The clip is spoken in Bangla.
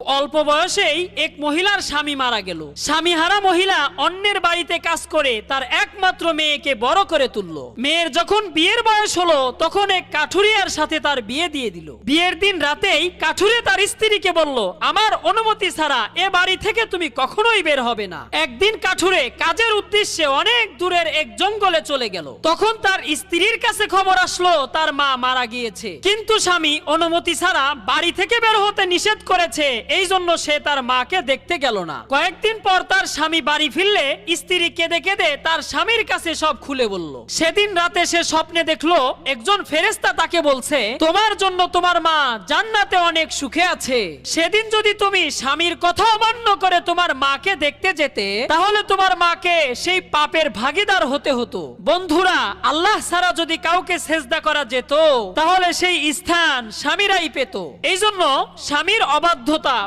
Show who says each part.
Speaker 1: অল্প বয়সেই এক মহিলার স্বামী মারা গেল। স্বামীহারা মহিলা অন্যের বাড়িতে কাজ করে তার একমাত্র মেয়েকে বড় করে তুলল। মেয়ের যখন বিয়ের বয়স হলো তখন এক কাঠুরিয়ার সাথে তার বিয়ে দিয়ে দিল। বিয়ের দিন রাতেই কাঠুরিয়া তার স্ত্রীকে বলল, আমার অনুমতি ছাড়া এ বাড়ি থেকে তুমি কখনোই বের হবে না। একদিন কাঠুরে কাজের উদ্দেশ্যে অনেক দূরের এক জঙ্গলে চলে গেল। তখন তার স্ত্রীর কাছে খবর আসলো তার মা মারা গিয়েছে, কিন্তু স্বামী অনুমতি ছাড়া বাড়ি থেকে বের হতে নিষেধ করেছে, এই জন্য সে তার মাকে দেখতে গেল না। কয়েকদিন পর তার স্বামী বাড়ি ফিরলে স্ত্রী কেঁদে কেঁদে তার স্বামীর কাছে সব খুলে বলল। সেদিন রাতে সে স্বপ্নে দেখলো একজন ফেরেশতা তাকে বলছে, তোমার জন্য তোমার মা জান্নাতে অনেক সুখে আছে। সেদিন যদি তুমি স্বামীর কথা অমান্য করে তোমার মাকে দেখতে যেতে, তাহলে তোমার মাকে সেই পাপের ভাগীদার হতে হতো। বন্ধুরা, আল্লাহ ছাড়া যদি কাউকে সেজদা করা যেত তাহলে সেই স্থান স্বামীরাই পেত। এই জন্য স্বামীর অবাধ্যতা